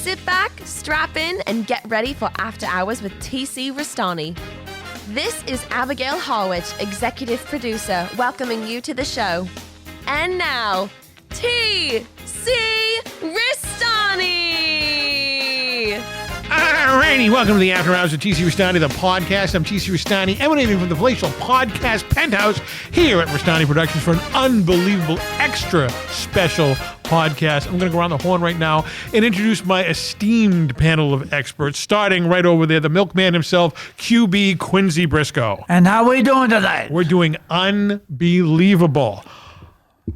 Sit back, strap in, and get ready for After Hours with TC Restani. This is Abigail Harwich, executive producer, welcoming you to the show. And now, TC Restani! Alrighty, welcome to the After Hours of TC Restani, the podcast. I'm TC Restani, emanating from the palatial podcast penthouse here at Restani Productions for an unbelievable, extra special podcast. I'm going to go around the horn right now and introduce my esteemed panel of experts, starting right over there, the milkman himself, QB Quincy Briscoe. And how we doing today? We're doing unbelievable.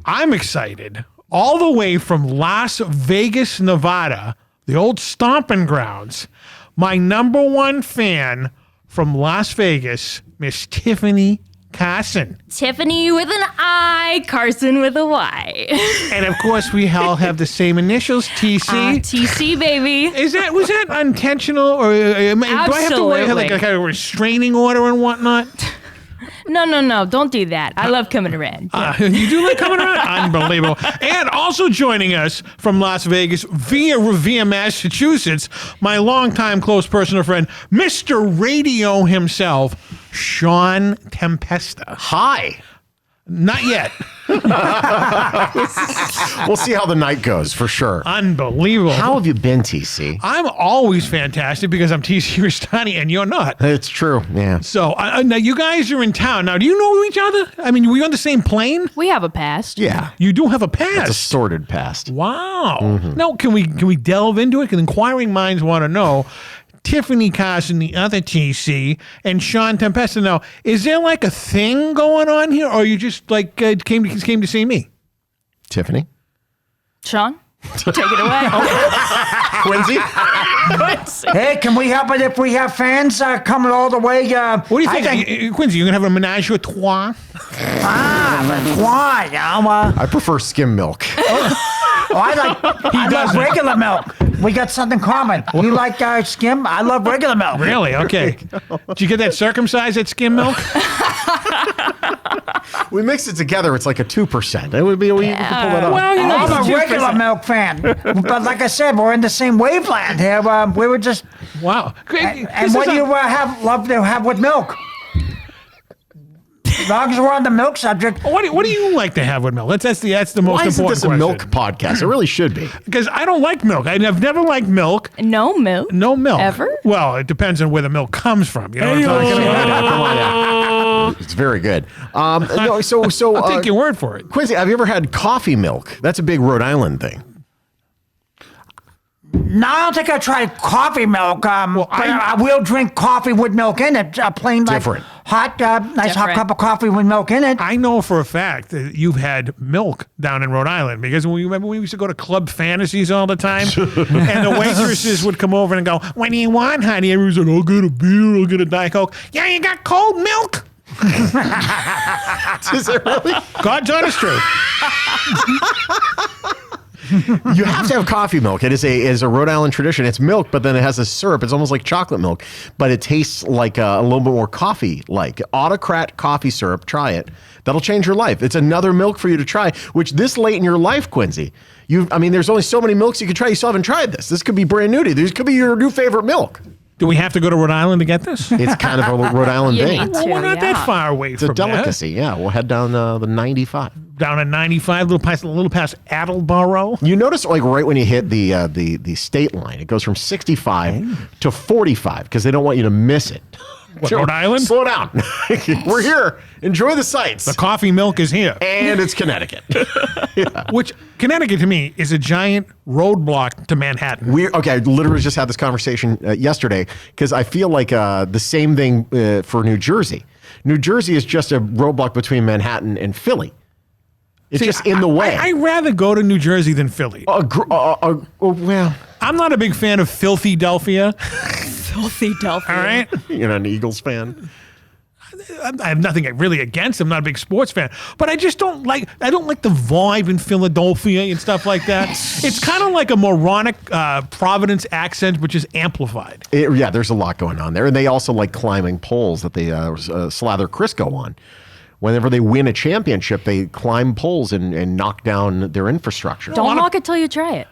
I'm excited. All the way from Las Vegas, Nevada, the old stomping grounds, my number one fan from Las Vegas, Miss Tiffani Carsyn. Tiffany with an I, Carsyn with a Y. And of course, we all have the same initials, TC. TC, baby. Was that intentional, or do I have to wear like a kind of restraining order and whatnot? No, don't do that. I love coming around. You do like coming around? Unbelievable. And also joining us from Las Vegas via Revere, Massachusetts, my longtime close personal friend, Mr. Radio himself, Shawn Tempesta. Hi. Not yet. We'll see how the night goes, for sure. Unbelievable. How have you been, TC? I'm always fantastic because I'm TC Restani and you're not. It's true, yeah. So now you guys are in town. Now, do you know each other? I mean, were you on the same plane? We have a past. Yeah. You do have a past. It's a sordid past. Wow. Now, can we delve into it? Because inquiring minds want to know. Tiffani Carsyn, the other TC, and Shawn Tempesta. Now, is there like a thing going on here, or you just like came to see me? Tiffany? Shawn, take it away. Quincy? Hey, can we help it if we have fans coming all the way? What do you think? Quincy, you're going to have a menage a trois? Why? I prefer skim milk. I love regular milk. We got something common. You like skim? I love regular milk. Really? Okay. Did you get that circumcised at skim milk? We mix it together. It's like a 2%. It would be we can pull that off. Well, you know, I'm a regular milk fan. But like I said, we're in the same wavelength here. We were just... Wow. And what do you love to have with milk? As long as we're on the milk subject. What do you like to have with milk? That's the most Why isn't important this a question. milk podcast? It really should be. Because I don't like milk. I've never liked milk. No milk. No milk. Ever? Well, it depends on where the milk comes from. You know what I'm talking about? Come on now. It's very good. No, so I'll take your word for it. Quincy, have you ever had coffee milk? That's a big Rhode Island thing. No, I don't think I tried coffee milk. But I will drink coffee with milk in it. Plain like Different. hot, nice hot cup of coffee with milk in it. I know for a fact that you've had milk down in Rhode Island because we remember we used to go to Club Fantasies all the time, and the waitresses would come over and go, "What do you want, honey?" And we said, "I'll get a beer, I'll get a Diet Coke." Yeah, you got cold milk. Is it really? God's honest truth. You have to have coffee milk. It is a Rhode Island tradition. It's milk, but then it has a syrup. It's almost like chocolate milk, but it tastes like a little bit more coffee-like. Autocrat coffee syrup. Try it. That'll change your life. It's another milk for you to try, which this late in your life, Quincy, there's only so many milks you can try. You still haven't tried this. This could be brand new to you. This could be your new favorite milk. Do we have to go to Rhode Island to get this? It's kind of a Rhode Island thing. need to. Well, we're not that far away It's from a delicacy, yeah. We'll head down the 95. Down at 95, a little past Attleboro. You notice, like, right when you hit the state line, it goes from 65 to 45 because they don't want you to miss it. What, Rhode Island? Slow down. We're here. Enjoy the sights. The coffee milk is here. And it's Connecticut. Yeah. Which, Connecticut to me is a giant roadblock to Manhattan. I literally just had this conversation yesterday because I feel like the same thing for New Jersey. New Jersey is just a roadblock between Manhattan and Philly. It's just in the way. I'd rather go to New Jersey than Philly. Well, I'm not a big fan of filthy Delphia. Filthy Delphia. All right? you're not an Eagles fan? I have nothing really against him. I'm not a big sports fan, but I just don't like the vibe in Philadelphia and stuff like that. It's kind of like a moronic Providence accent, which is amplified. There's a lot going on there. And they also like climbing poles that they slather Crisco on. Whenever they win a championship, they climb poles and knock down their infrastructure. Don't knock it till you try it.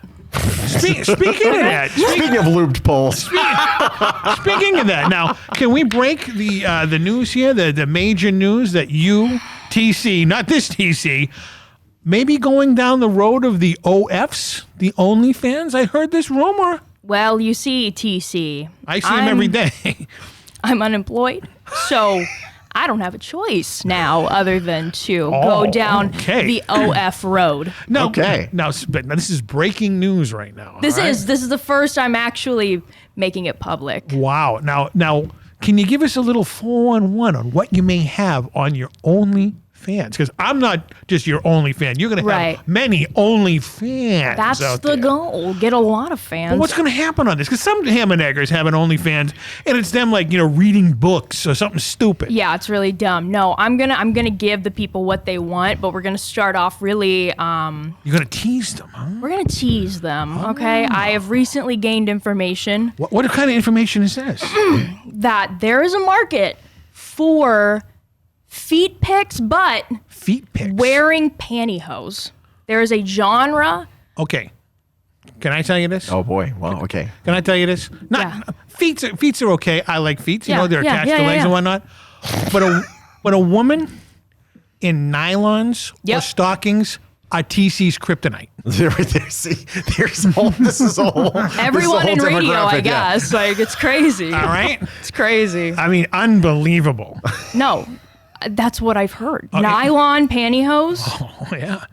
Speaking of that, Speaking of lubed poles, speaking of that, now can we break the news here? The major news that you, TC, not this TC, maybe going down the road of the OFs, the OnlyFans. I heard this rumor. Well, you see, TC. I see them every day. I'm unemployed, so I don't have a choice now other than to go down the OF road. Now, but this is breaking news right now. This is the first I'm actually making it public. Wow. Now, can you give us a little 411 on what you may have on your OnlyFans? Because I'm not just your OnlyFan. You're going to have many OnlyFans. That's the goal. Get a lot of fans. But what's going to happen on this? Because some ham and eggers have an OnlyFans, and it's them reading books or something stupid. Yeah, it's really dumb. No, I'm gonna give the people what they want, but we're gonna start off really. You're gonna tease them, huh? We're gonna tease them. Okay. I have recently gained information. What kind of information is this? That there is a market for feet pics, but wearing pantyhose. There is a genre. Okay. Can I tell you this? Oh boy. Well, okay. Can I tell you this? Feet are okay. I like feet. They're attached to legs and whatnot. But a woman in nylons or stockings are TC's kryptonite. This is a whole. Everyone in radio, I guess. Like, it's crazy. All right. It's crazy. I mean, unbelievable. No. That's what I've heard. Okay. Nylon pantyhose. Oh, yeah.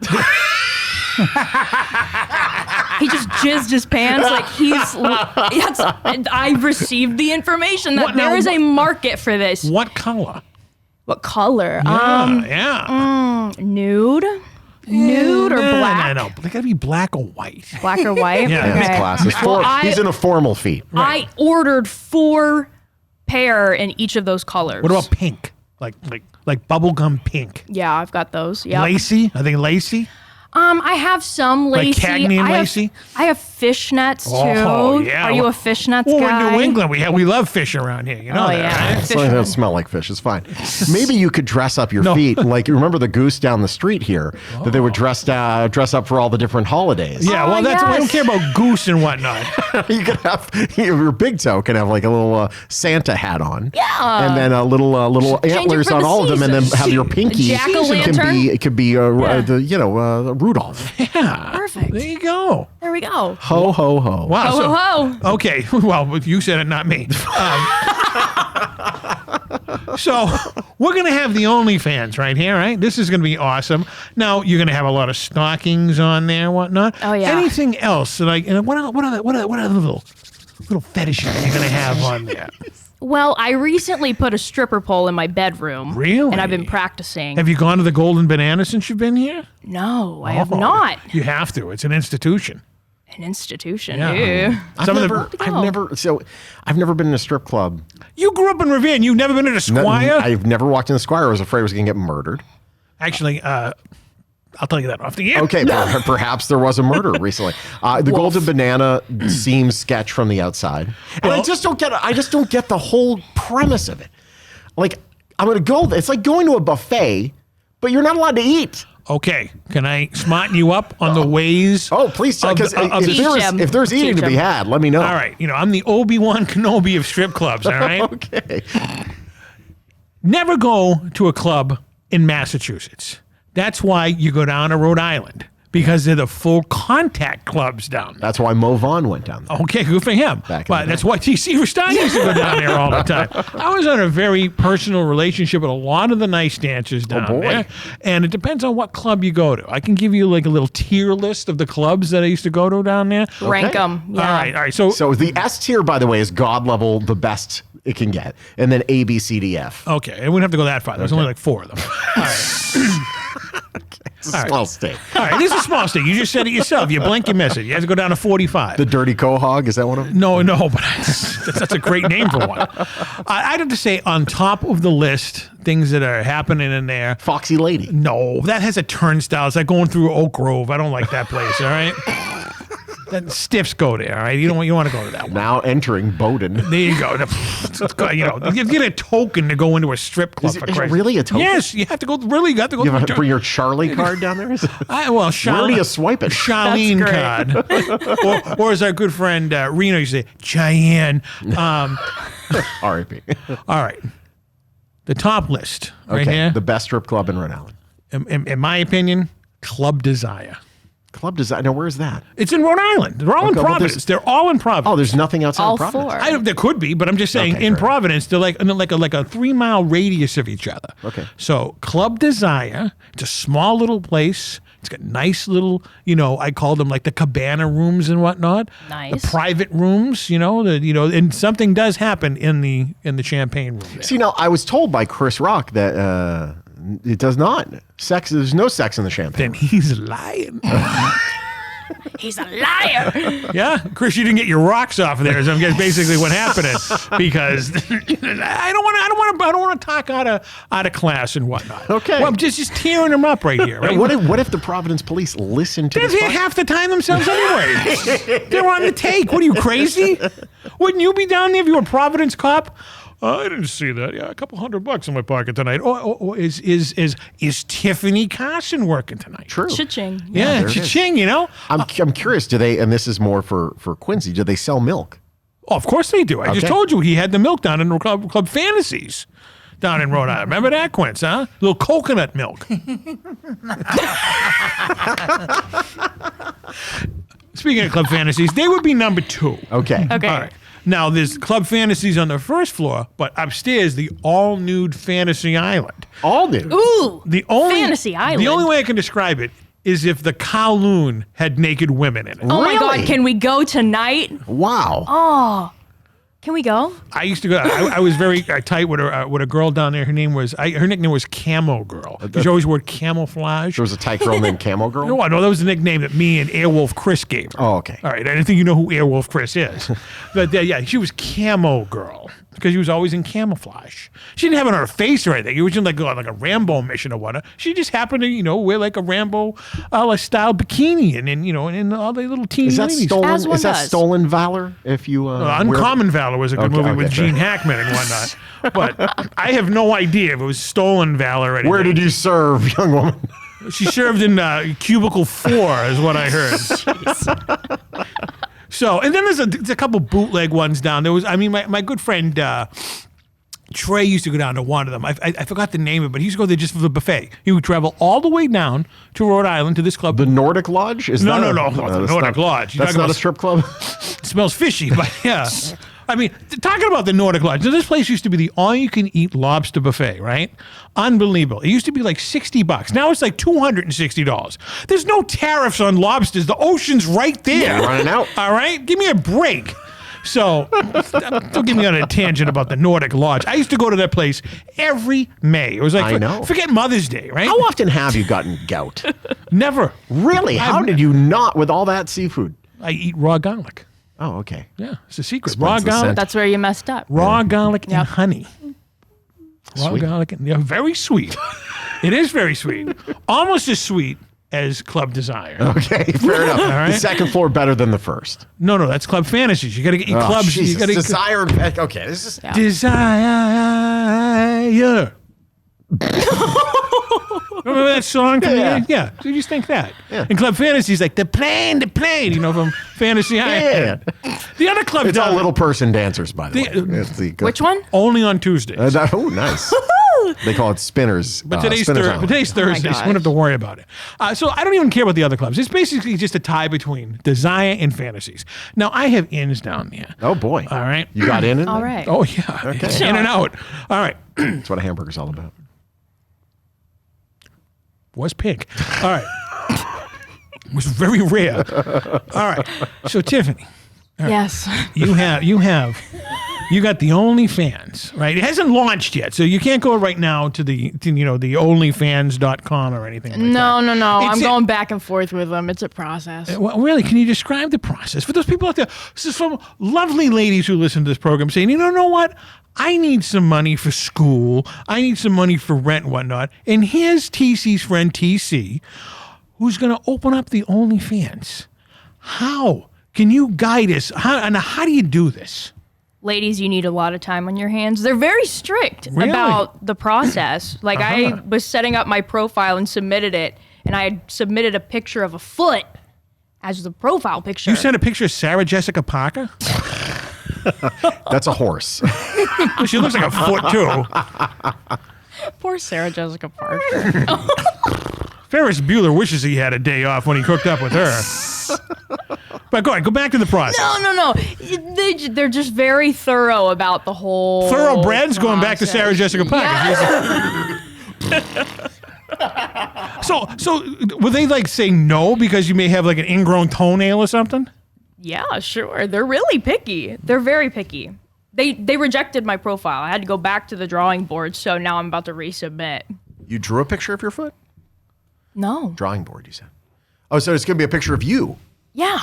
He just jizzed his pants like I received the information that there is a market for this. What color? What color? Nude? Nude or black? No. They gotta be black or white. Black or white? Yeah. Okay. His classes. He's in a formal feet. Right. I ordered 4 pair in each of those colors. What about pink? Like bubblegum pink. Yeah, I've got those. Yeah. Lacy? Are they lacy? I have some lacy. Like Cagney lacy? I have fishnets too. Oh, yeah. Are you a fishnets guy? We're in New England. We love fish around here. You know that, right? Something that smell like fish is fine. Maybe you could dress up your feet. Like, you remember the goose down the street here that they would dress up for all the different holidays. Yeah, we don't care about goose and whatnot. You could have your big toe can have like a little Santa hat on. Yeah. And then a little antlers on all of them, and then have your pinky. Jack-o'-lantern. It could be Rudolph. Yeah. Perfect. There you go. There we go. Ho, ho, ho. Wow. Ho, ho, ho. Okay. Well, you said it, not me. So we're going to have the OnlyFans right here, right? This is going to be awesome. Now, you're going to have a lot of stockings on there and whatnot. Oh, yeah. Anything else? Like, what other little fetishes are you going to have on there? Well, I recently put a stripper pole in my bedroom. Really? And I've been practicing. Have you gone to the Golden Banana since you've been here? No, I have not. You have to. It's an institution. An institution. Yeah. I've never been in a strip club. You grew up in Revere and you've never been in a Squire? I've never walked in a Squire. I was afraid I was going to get murdered. Actually, I'll tell you that off the air. Okay, perhaps there was a murder recently. The Golden Banana seems sketch from the outside, and I just don't get the whole premise of it. Like, I'm going to go. It's like going to a buffet, but you're not allowed to eat. Okay, can I smarten you up on the ways? Oh, please, because if there's eating to be had, let me know. All right, I'm the Obi-Wan Kenobi of strip clubs. All right. Okay. Never go to a club in Massachusetts. That's why you go down to Rhode Island, because they're the full contact clubs down there. That's why Mo Vaughn went down there. Okay, good for him. But that's why TC Restani used to go down there all the time. I was on a very personal relationship with a lot of the nice dancers down there. And it depends on what club you go to. I can give you like a little tier list of the clubs that I used to go to down there. Rank them. Yeah. All right. So the S tier, by the way, is God level, the best it can get. And then A, B, C, D, F. Okay. I wouldn't have to go that far. There's only like 4 of them. All right. It's a small state. All right, it is a small state. You just said it yourself. You blink, you miss it. You have to go down to 45. The Dirty Quahog, is that one of them? No, but that's a great name for one. I'd have to say on top of the list, things that are happening in there. Foxy Lady. No, that has a turnstile. It's like going through Oak Grove. I don't like that place, all right? Stiffs go there, all right? You don't want to go to that one. Now entering Bowdoin. There you go. You get a token to go into a strip club. Is it really a token? Yes, you have to go. Really, you have to go. You have to bring your Charlie card down there? Where do you swipe it? Charlene card. or as our good friend Reno used to say, Cheyenne. R.I.P. All right. The top list right here. The best strip club in Rhode Island. In my opinion, Club Desire. Club Desire. Now, where's that? It's in Rhode Island. They're all in Providence. They're all in Providence. Oh, there's nothing outside all of Providence. four. There could be, but I'm just saying in Providence, they're like a 3-mile radius of each other. Okay. So Club Desire, it's a small little place. It's got nice little, I call them like the cabana rooms and whatnot. Nice. The private rooms, and something does happen in the champagne room there. See, now I was told by Chris Rock that it does not. There's no sex in the champagne. Then he's lying. He's a liar. Yeah, Chris, you didn't get your rocks off there. Is basically what happened. Because I don't want to talk out of class and whatnot. Okay, well, I'm just tearing them up right here. Right? What if the Providence police listen to this? They're half the time themselves anyway. They're on the take. What are you, crazy? Wouldn't you be down there if you were a Providence cop? I didn't see that. Yeah, a couple $100 in my pocket tonight. Is Tiffani Carsyn working tonight? True. Cha-ching. Yeah, cha-ching. I'm curious. Do they? And this is more for Quincy. Do they sell milk? Oh, of course they do. I just told you he had the milk down in Club Fantasies down in Rhode Island. Remember that, Quince? Huh? Little coconut milk. Speaking of Club Fantasies, they would be number 2. Okay. Okay. All right. Now, there's Club Fantasies on the first floor, but upstairs, the all-nude Fantasy Island. All nude? Ooh, Fantasy Island. The only way I can describe it is if the Kowloon had naked women in it. Oh my Really? God, can we go tonight? Wow. Oh, can we go? I used to go. I was very tight with a girl down there. Her nickname was Camo Girl. She always wore camouflage. There was a tight girl named Camel Girl? No, that was the nickname that me and Airwolf Chris gave her. Oh, okay. All right, I didn't think you know who Airwolf Chris is. But yeah, she was Camo Girl because she was always in camouflage. She didn't have it on her face or anything. It was just like a Rambo mission or whatever. She just happened to, wear like a Rambo style bikini and all the little teeny Is that ladies. stolen? As Is that one does. stolen valor? If you Uncommon Valor was a good movie with Gene Hackman and whatnot. But I have no idea if it was stolen valor or anything. Where did you serve, young woman? She served in cubicle 4, is what I heard. So, and then there's a couple bootleg ones down. There was, my good friend Trey used to go down to one of them. I forgot the name of it, but he used to go there just for the buffet. He would travel all the way down to Rhode Island to this club. The Nordic Lodge? No, the Nordic Lodge. That's not a strip club? It smells fishy, but yeah. Talking about the Nordic Lodge. Now, this place used to be the all-you-can-eat lobster buffet, right? Unbelievable. It used to be like $60. Now it's like $260. There's no tariffs on lobsters. The ocean's right there. Yeah, running out. All right? Give me a break. So, don't get me on a tangent about the Nordic Lodge. I used to go to that place every May. It was like, I know. Forget Mother's Day, right? How often have you gotten gout? Never. Really? How did you not with all that seafood? I eat raw garlic. Oh, okay. Yeah, it's a secret. Explains Raw the garlic. scent. That's where you messed up. Raw garlic and Yep. honey. Raw Sweet. garlic and very sweet. It is very sweet. Almost as sweet as Club Desire. Okay, fair enough. right. The second floor better than the first. No, that's Club Fantasies. You got to get your clubs. Jesus. You got to Desire. Okay, this is. Desire. Remember that song? Yeah. So you just think that. Yeah. And Club Fantasies like the plane, from Fantasy Island. The other club It's all down little person dancers, by the way. It's Which one? only on Tuesdays. Oh, nice. They call it spinners. But today's Spinners Island. Thursday, so we don't have to worry about it. So I don't even care about the other clubs. It's basically just a tie between Desire and Fantasies. Now, I have inns down there. Oh, boy. All right. You got in it? All right. Oh, yeah. Okay. In and out. All right. That's what a hamburger's all about. Was pink. All right. Was very rare. All right. So, Tiffani, Yes. you got the OnlyFans, right? It hasn't launched yet, so you can't go right now to the OnlyFans.com or anything like that. No. I'm It's going back and forth with them. It's a process. Well, really, can you describe the process for those people out there? This is from lovely ladies who listen to this program saying, you know what? I need some money for school. I need some money for rent and whatnot. And here's TC's friend TC, who's going to open up the OnlyFans. How Can you guide us? How do you do this? Ladies, you need a lot of time on your hands. They're very strict about the process. Like I was setting up my profile and submitted it, and I had submitted a picture of a foot as the profile picture. You sent a picture of Sarah Jessica Parker? That's a horse. She looks like a foot too. Poor Sarah Jessica Parker. Ferris Bueller wishes he had a day off when he hooked up with her. But go back to the process. No. They're just very thorough about the whole Thoroughbreds process. going back to Sarah Jessica Parker. Yeah. So would they like say no because you may have like an ingrown toenail or something? Yeah, sure. They're really picky. They're very picky. They rejected my profile. I had to go back to the drawing board, so now I'm about to resubmit. You drew a picture of your foot? No. Drawing board, you said. Oh, so it's going to be a picture of you. Yeah.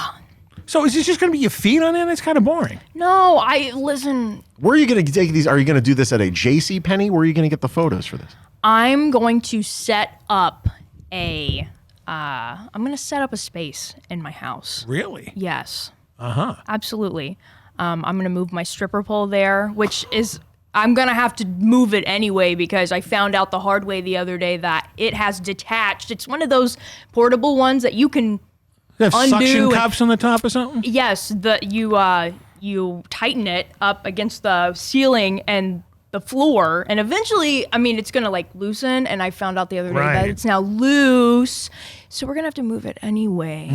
So is this just going to be your feet on it? That's kind of boring. No, listen. Where are you going to take these? Are you going to do this at a J.C. Penney? Where are you going to get the photos for this? I'm going to set up I'm going to set up a space in my house. Really? Yes. Uh-huh. Absolutely. I'm going to move my stripper pole there, which is, I'm going to have to move it anyway because I found out the hard way the other day that it has detached. It's one of those portable ones that you can They have undo suction cups on the top or something? Yes, you tighten it up against the ceiling and the floor, and eventually, I mean, it's gonna like loosen. And I found out the other day that it's now loose, so we're gonna have to move it anyway.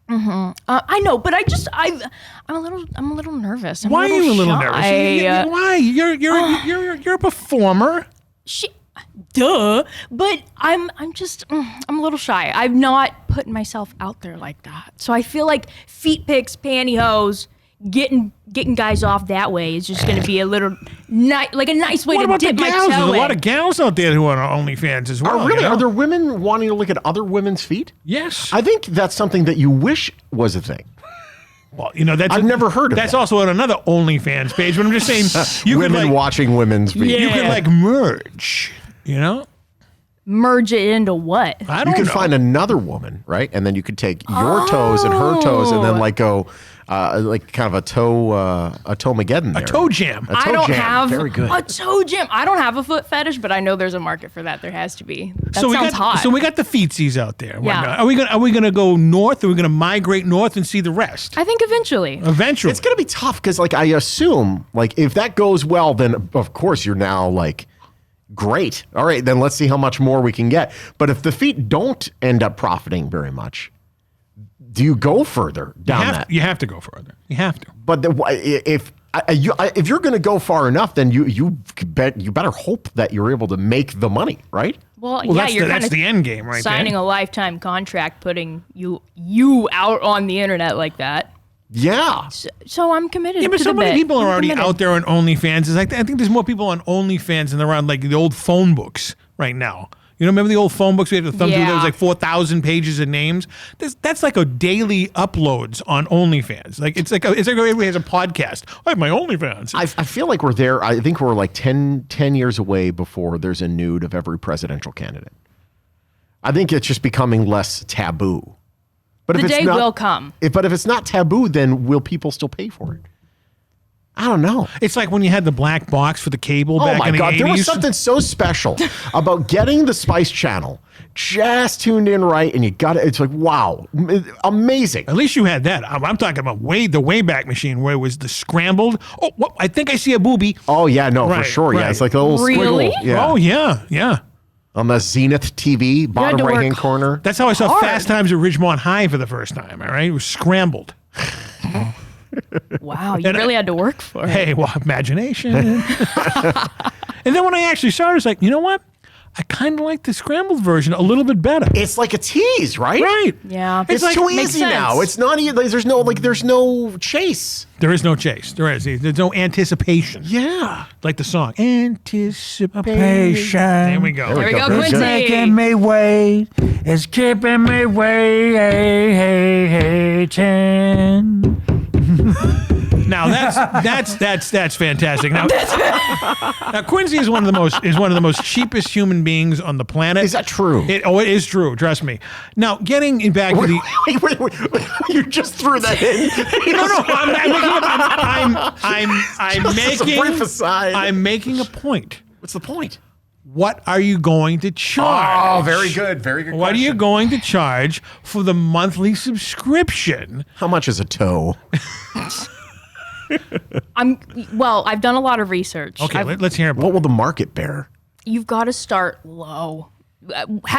I know, but I'm a little nervous. Why are you a little nervous? shy. Why? You're a performer. Duh. But I'm a little shy. I'm not putting myself out there like that. So I feel like feet pics, pantyhose, getting guys off that way is just going to be a little like a nice way What to about the dip my gals? There's toe a in. lot of gals out there who are on OnlyFans as well. Really? You know? Are there women wanting to look at other women's feet? Yes. I think that's something that you wish was a thing. Well, you know, I've never heard of that's that. also on another OnlyFans page, but I'm just saying you could Women like watching women's feet. you could like merge, you know? Merge it into what? I You don't could know. find another woman, right? And then you could take your toes and her toes, and then like go, like kind of a toe-mageddon there. a toe jam. A toe I don't jam. have Very good. a toe jam. I don't have a foot fetish, but I know there's a market for that. There has to be. That sounds hot. So we got the feetsies out there. Yeah. Are we gonna go north? Are we gonna migrate north and see the rest? I think eventually. Eventually. It's going to be tough because, like, I assume, like, if that goes well, then of course you're now like, great. All right, then let's see how much more we can get. But if the feet don't end up profiting very much, do you go further down that? You have to go further. You have to. But if you're going to go far enough, then you better hope that you're able to make the money, right? Well, Well, yeah, you're that's kind of the end game, right signing there. a lifetime contract, putting you out on the internet like that. Yeah. So I'm committed. Yeah, but to so the many bit. people are I'm already committed. out there on OnlyFans. It's like I think there's more people on OnlyFans than there are on like the old phone books right now. You know, remember the old phone books we had to thumb through? There was Yeah. like 4,000 pages of names. That's like a daily uploads on OnlyFans. Like it's like everybody has a podcast. I have my OnlyFans. I feel like we're there. I think we're like 10 years away before there's a nude of every presidential candidate. I think it's just becoming less taboo. But The if it's day not, will come. But if it's not taboo, then will people still pay for it? I don't know. It's like when you had the black box for the cable Oh back my in the God, 80s. there was something so special about getting the Spice Channel just tuned in right, and you got it. It's like, wow, amazing. At least you had that. I'm talking about the Wayback Machine where it was the scrambled. Oh, I think I see a booby. Oh yeah, no, Right, for sure. Yeah, right. it's like a little Really? squiggle. Yeah. Oh yeah. On the Zenith TV, bottom to work right-hand corner. That's how I saw Hard. Fast Times at Ridgemont High for the first time. All right, it was scrambled. Wow, you And really had to work for it. Hey, well, imagination. And then when I actually saw it, I was like, you know what? I kind of like the scrambled version a little bit better. It's like a tease, right? Right. Yeah. It's like- too makes easy now. sense. It's not even. There's no chase. There is no chase. There's no anticipation. Yeah. Like the song. Anticipation. Patient. There we go. There we go, Very It's good. Quincy. making me wait. It's keeping me waiting. Now that's fantastic. Now Quincy is one of the most cheapest human beings on the planet. Is that true? It is true. Trust me. Now getting back to the Wait. You just threw that in. I'm making a point. What's the point? What are you going to charge? Oh, very good. Very good. What are you going to charge for the monthly subscription? How much is a toe? I've done a lot of research. Okay, let's hear about What will the market bear? You've got to start low.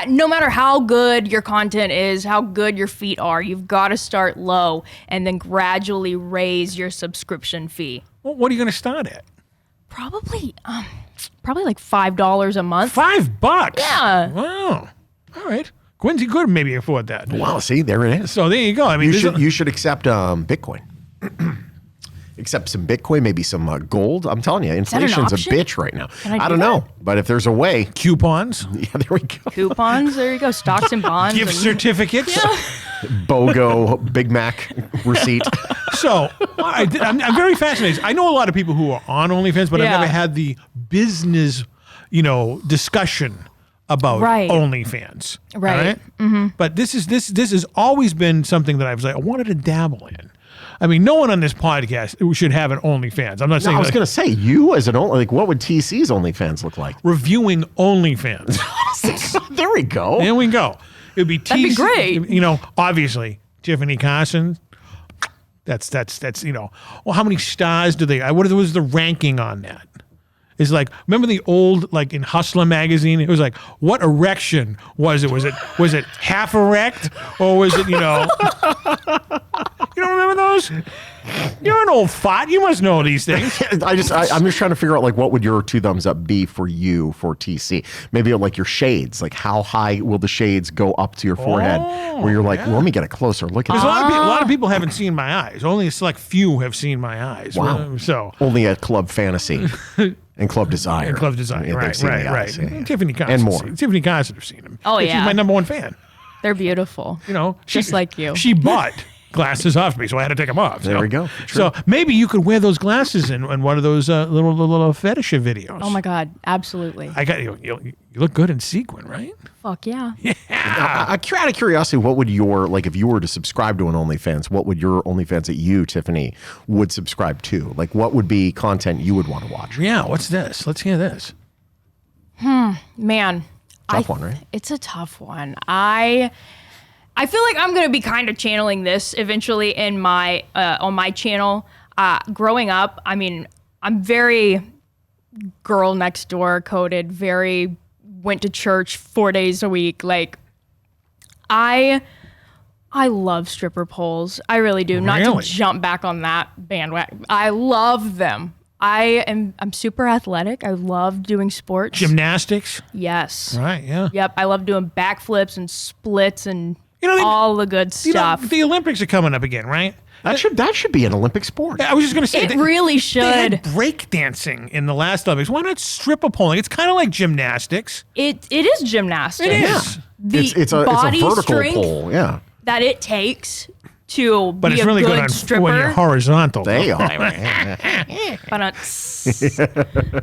No matter how good your content is, how good your feet are, you've got to start low and then gradually raise your subscription fee. Well, what are you going to start at? Probably like $5 a month. $5? Yeah. Wow. All right. Quincy could maybe afford that. Wow, see, there it is. So there you go. I mean, You should accept Bitcoin. Accept some Bitcoin, maybe some gold. I'm telling you, inflation's a option? bitch right now. I don't know, but if there's a way. coupons, Yeah, there we go. Coupons, there you go. Stocks and bonds. gift certificates. BOGO Big Mac receipt. So I'm very fascinated. I know a lot of people who are on OnlyFans, but I've Yeah. never had the business, discussion about Right. OnlyFans. Right. All right? Mm-hmm. But this has always been something that I was like, I wanted to dabble in. I mean, no one on this podcast should have an OnlyFans. I'm not saying I was going to say, you as an what would TC's OnlyFans look like? reviewing OnlyFans. There we go. There we go. It'd be That'd be great. Obviously, Tiffani Carsyn. That's well, how many stars do they? What was the ranking on that? It's like, remember the old, like in Hustler magazine, it was like, what erection was it? Was it half erect, or was it, you don't remember those? You're an old fart. You must know these things. I'm just trying to figure out, like, what would your 2 thumbs up be for you for TC? Maybe like your shades, like how high will the shades go up to your forehead, where you're like, well, let me get a closer look at Because this. a lot of people haven't seen my eyes. Only a select few have seen my eyes. Wow. So Only at Club Fantasy and Club Desire. and Club Design, Yeah, they've right. seen the eyes, yeah. Tiffani Carsyn, And more. Tiffani Carsyn have seen him. Oh, She's yeah. my number one fan. They're beautiful. She's Just like you. She bought glasses off me, so I had to take them off. There we go. So maybe you could wear those glasses in one of those little fetish videos. Oh my God, absolutely. I got you. You look good in sequin, right? Fuck yeah. Out of curiosity, what would your, like, if you were to subscribe to an OnlyFans, what would your OnlyFans that you, Tiffani, would subscribe to? Like, what would be content you would want to watch? Yeah. What's this? Let's hear this. Man. Tough one, right? It's a tough one. I feel like I'm going to be kind of channeling this eventually in my on my channel. Growing up, I mean, I'm very girl next door coded, very went to church 4 days a week. Like, I love stripper poles. I really do. Not Really? to jump back on that bandwagon. I love them. I'm super athletic. I love doing sports. Gymnastics. Yes. Right. Yeah. Yep. I love doing backflips and splits and They- all the good stuff. The Olympics are coming up again, right? That should be an Olympic sport. I was just going to say. It really They should. had breakdancing in the last Olympics. Why not stripper poling? It's kind of like gymnastics. It is gymnastics. It is. The It's a body vertical strength yeah. that it takes to But be it's a really good on stripper. when you're horizontal. They are.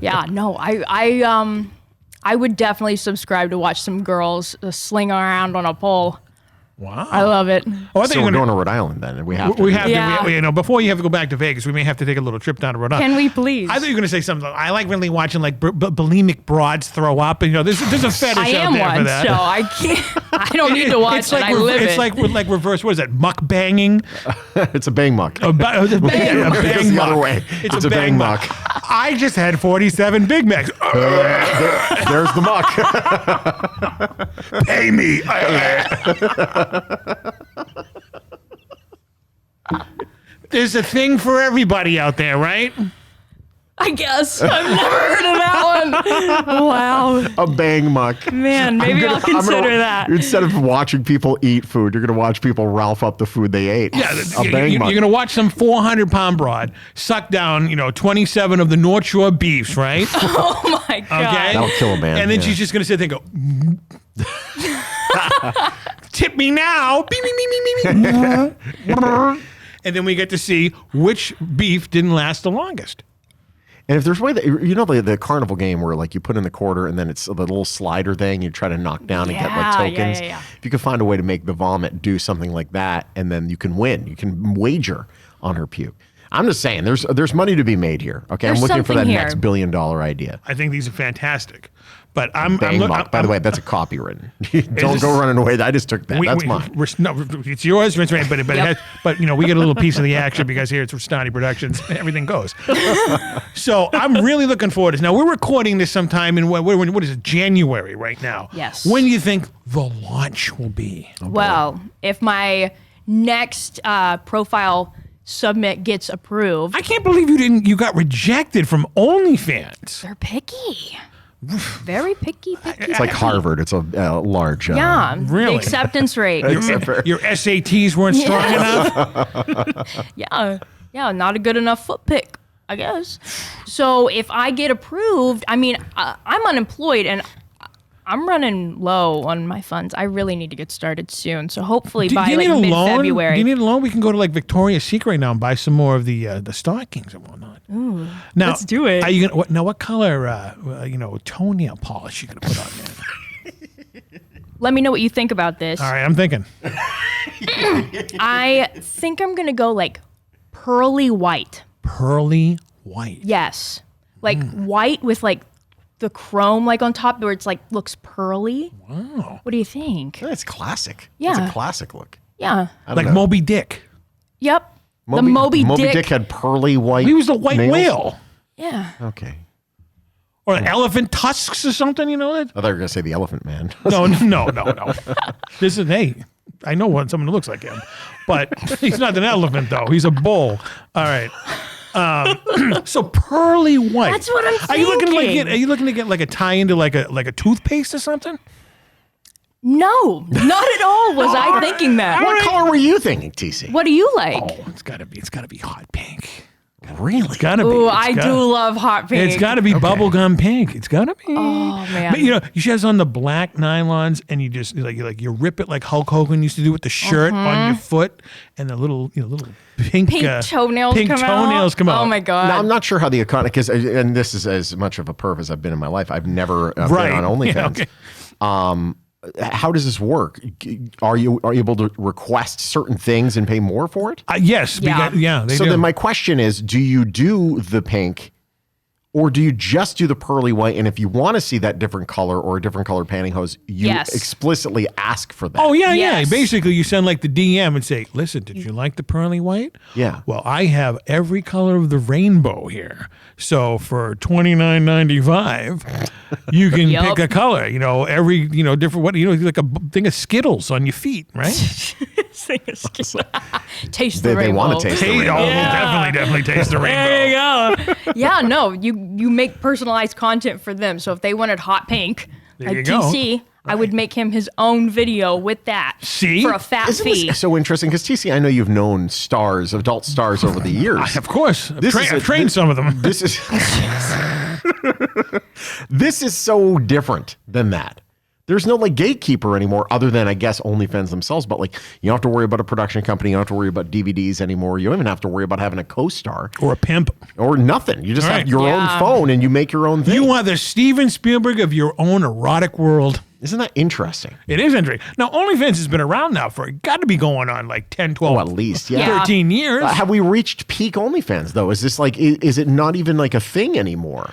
Yeah, no, I would definitely subscribe to watch some girls sling around on a pole. Wow. I love it. Oh, I think So we're we're going to Rhode Island then. We have to. We have Yeah. to. Before you have to go back to Vegas, we may have to take a little trip down to Rhode Island. Can we please? I thought you were going to say something. I like really watching like bulimic broads throw up, and there's a fetish I out am there for one, that. so I can't. I don't need to watch It's it. like I live it's it. like reverse. What is that? Muck banging. It's a bang muck. A bang It's the muck. other way. It's a bang muck. I just had 47 Big Macs. There's the muck. Pay me. There's a thing for everybody out there, right? I guess I've never heard of that one. Wow, A bang muck. man, maybe I'll consider that. Instead of watching people eat food, you're going to watch people Ralph up the food they ate. Yeah, A bang you're muck. going to watch some 400-pound broad suck down, 27 of the North Shore beefs, right? Oh my god. Okay. That'll kill a man. And then yeah. she's just going to sit there and go, tip me now. Beep, beep, beep, beep, beep. and then we get to see which beef didn't last the longest. And if there's a way that, you know, the carnival game where like you put in the quarter and then it's the little slider thing you try to knock down and get like tokens. Yeah. If you could find a way to make the vomit do something like that, and then you can win. You can wager on her puke. I'm just saying, there's money to be made here. Okay, There's I'm looking for that something next here. $1 billion idea. I think these are fantastic. But By the way, that's a copywritten. Don't this- go running away. I just took that. That's mine. It's yours, it's right, but you know, we get a little piece of the action because here it's Restani Productions. Everything goes. So I'm really looking forward to this. Now we're recording this sometime in what is it, January right now? Yes. When do you think the launch will be? Well, if my next profile submit gets approved, I can't believe you got rejected from OnlyFans. they're picky. Very picky. It's like Harvard. It's a large. Yeah, Really? the acceptance rate. Your SATs weren't strong enough. Yeah, not a good enough foot pick, I guess. So if I get approved, I mean, I'm unemployed and I'm running low on my funds. I really need to get started soon. So hopefully by like mid-February. Do you need a loan? We can go to like Victoria's Secret right now and buy some more of the stockings and whatnot. Ooh, Now, let's do it. Are you gonna, what color toenail polish you gonna put on there? Let me know what you think about this. All right, I'm thinking. I think I'm gonna go like pearly white. Pearly white. Yes, like white with like the chrome like on top where it's like looks pearly. Wow. What do you think? That's classic. Yeah. It's a classic look. Yeah. I don't Like know. Moby Dick. Yep. The Moby Dick. had pearly white. He was the white nails? whale. Yeah. Okay. Or an elephant tusks or something, you know that? I thought you were gonna say the elephant man. No. This is, hey, I know someone who looks like him. But he's not an elephant, though. He's a bull. All right. So pearly white. That's what I'm Are you looking thinking. are you looking to get like a tie into like a toothpaste or something? No, not at all was I thinking that. What color were you thinking, TC? What do you like? Oh, it's gotta be hot pink. Really? It's gotta be. Ooh, It's I gotta- do love hot pink. It's got to be bubblegum pink. It's got to be. Oh man. But you know, she has on the black nylons, and you just you rip it like Hulk Hogan used to do with the shirt on your foot, and the little pink toenails pink come toenails out. come out. Oh my god. Now, I'm not sure how the economy, and this is as much of a perv as I've been in my life. I've never Right. been on OnlyFans. Yeah, okay. How does this work? Are you able to request certain things and pay more for it? Yes. Yeah. They So do. then my question is, do you do the pink or do you just do the pearly white? And if you want to see that different color or a different color pantyhose, you Yes. explicitly ask for that. Oh yeah. Yes. Basically, you send like the DM and say, "Listen, did you like the pearly white? Yeah. Well, I have every color of the rainbow here. So for $29.95, you can Yup. pick a color. You know, every different like a thing of Skittles on your feet, right? Taste They the rainbow. want to taste the Hey, rainbow. definitely taste the rainbow. There you go. Yeah, no, you make personalized content for them. So if they wanted hot pink, There like you go. TC, I would make him his own video with that. See? For a fat Isn't fee. this so interesting? Because TC, I know you've known stars, adult stars over the years. Of course, This is I've trained some of them. This is this is so different than that. There's no like gatekeeper anymore, other than I guess OnlyFans themselves. But like, you don't have to worry about a production company. You don't have to worry about DVDs anymore. You don't even have to worry about having a co-star Or a pimp. or nothing. You just Right. have your Yeah. own phone and you make your own thing. You are the Steven Spielberg of your own erotic world. Isn't that interesting? It is interesting. Now, OnlyFans has been around now for, got to be going on like 10, 12, Oh, at least, yeah. 13 years. Have we reached peak OnlyFans though? Is this like, is it not even like a thing anymore?